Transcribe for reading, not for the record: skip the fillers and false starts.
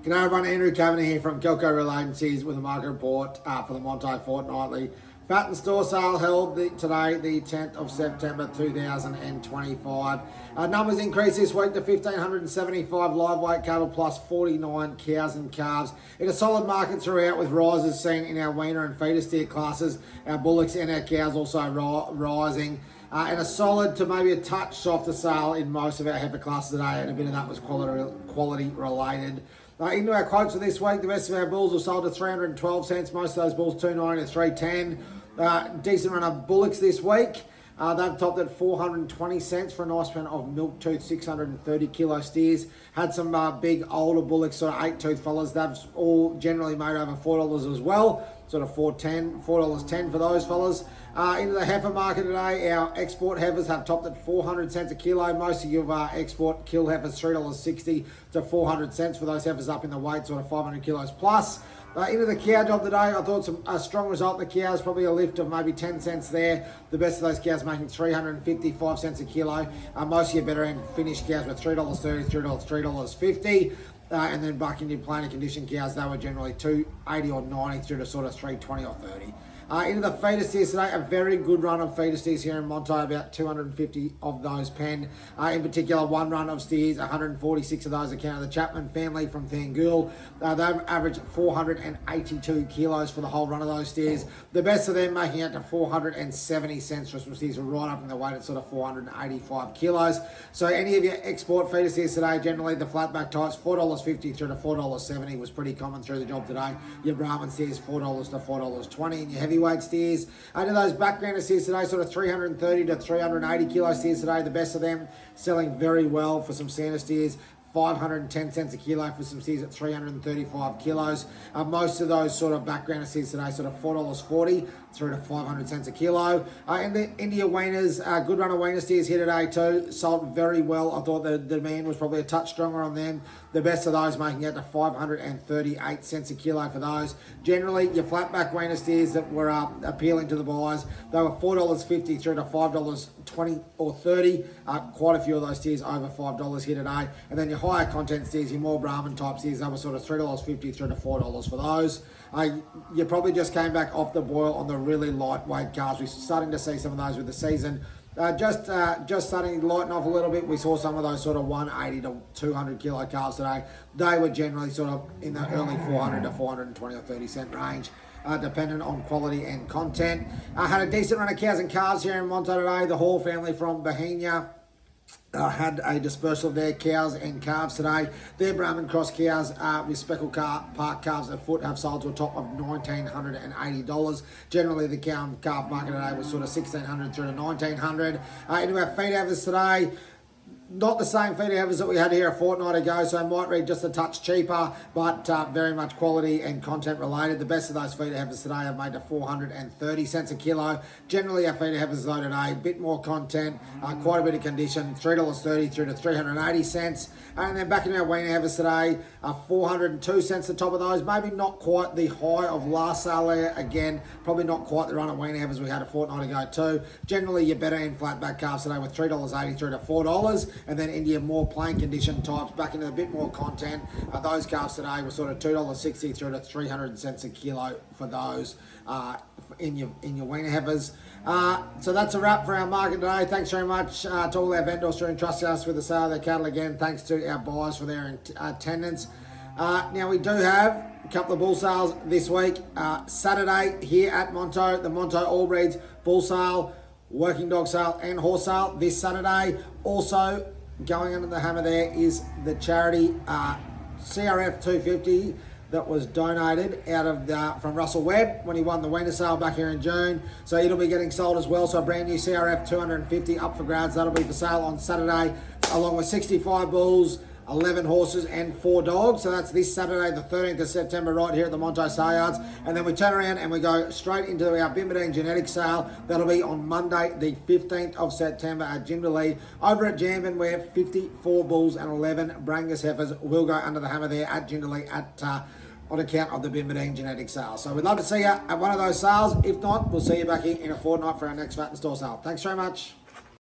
G'day everyone, Andrew Cavanagh here from Kelco Real Agencies with a market report for the Monto Fortnightly. Fat and store sale held today, the 10th of September 2025. Numbers increased this week to 1,575 live weight cattle plus 49 cows and calves. In a solid market throughout with rises seen in our weaner and feeder steer classes, our bullocks and our cows also rising. And a solid to maybe a touch softer sale in most of our heifer classes today, and a bit of that was quality related. Into our quotes for this week, the rest of our bulls were sold to 312 cents. Most of those bulls 290 to 310. Decent run of bullocks this week. They've topped at 420 cents for a nice run of milk tooth 630 kilo steers. Had some big older bullocks, sort of 8-tooth fellas. They've all generally made over $4 as well. Sort of $4.10 for those fellas. Into the heifer market today, our export heifers have topped at 400 cents a kilo. Most of your export kill heifers $3.60 to 400 cents for those heifers up in the weight, sort of 500 kilos plus. Into the cow job today, I thought a strong result in the cows, probably a lift of maybe 10 cents there. The best of those cows making 355 cents a kilo. Most of your better end finished cows were $3.30 through to $3.50. And then bucking your plainer condition cows, they were generally $2.80 or $90 through to sort of $3.20 or $3.30. Into the feeder steers today, a very good run of feeder steers here in Monto, about 250 of those penned. In particular, one run of steers, 146 of those account of the Chapman family from Thangool. They've averaged 482 kilos for the whole run of those steers. The best of them making out to 470 cents for some steers right up in the weight at sort of 485 kilos. So any of your export feeder steers today, generally the flatback types, $4.50 through to $4.70 was pretty common through the job today. Your Brahman steers, $4 to $4.20, and your heavyweight steers. Into those backgrounder steers today, sort of 330 to 380 kilo steers today. The best of them selling very well for some Santa steers. 510 cents a kilo for some steers at 335 kilos. Most of those sort of background steers today, sort of $4.40 through to 500 cents a kilo. In the India weaners, good run of weaner steers here today too. Sold very well. I thought the demand was probably a touch stronger on them. The best of those making out to 538 cents a kilo for those. Generally, your flatback weaner steers that were appealing to the buyers, they were $4.50 through to $5.20 or $30. Quite a few of those steers over $5 here today. And then your higher content steers, your more Brahman type steers, they were sort of $3.50 through to $4 for those. You probably just came back off the boil on the really lightweight calves. We're starting to see some of those with the season. Just starting to lighten off a little bit. We saw some of those sort of 180 to 200 kilo calves today. They were generally sort of in the early 400 to 420 or 30 cent range. Dependent on quality and content. Had a decent run of cows and calves here in Monto today. The Hall family from Bohemia had a dispersal of their cows and calves today. Their Brahman cross cows with speckled park calves at foot have sold to a top of $1,980. Generally, the cow and calf market today was sort of $1,600 through to $1,900. Into our feed heifers today. Not the same feeder heifers that we had here a fortnight ago, so it might read just a touch cheaper, but very much quality and content related. The best of those feeder heifers today have made to 430 cents a kilo. Generally, our feeder heifers though today, a bit more content, quite a bit of condition, $3.30 through to 380 cents. And then back in our weaner heifers today, 402 cents the top of those. Maybe not quite the high of last sale there. Again, probably not quite the run of weaner heifers we had a fortnight ago too. Generally, your better end flatback calves today with $3.80 through to $4. And then into your more plain condition types, back into a bit more content. Those calves today were sort of $2.60 through to 300 cents a kilo for those in your weaner heifers. So that's a wrap for our market today. Thanks very much to all our vendors for entrusting us with the sale of their cattle again. Thanks to our buyers for their attendance. Now we do have a couple of bull sales this week. Saturday here at Monto, the Monto All Breeds bull sale, working dog sale and horse sale this Saturday. Also going under the hammer there is the charity CRF 250 that was donated out of from Russell Webb when he won the weaner sale back here in June. So it'll be getting sold as well. So a brand new CRF 250 up for grabs. That'll be for sale on Saturday, along with 65 bulls, 11 horses and 4 dogs. So that's this Saturday, the 13th of September, right here at the Monto Sale Yards. And then we turn around and we go straight into our Bimbadine genetic sale. That'll be on Monday, the 15th of September at Jindalee. Over at Jambin, where 54 bulls and 11 Brangus heifers will go under the hammer there at Jindalee on account of the Bimbadine genetic sale. So we'd love to see you at one of those sales. If not, we'll see you back here in a fortnight for our next Fat and Store sale. Thanks very much.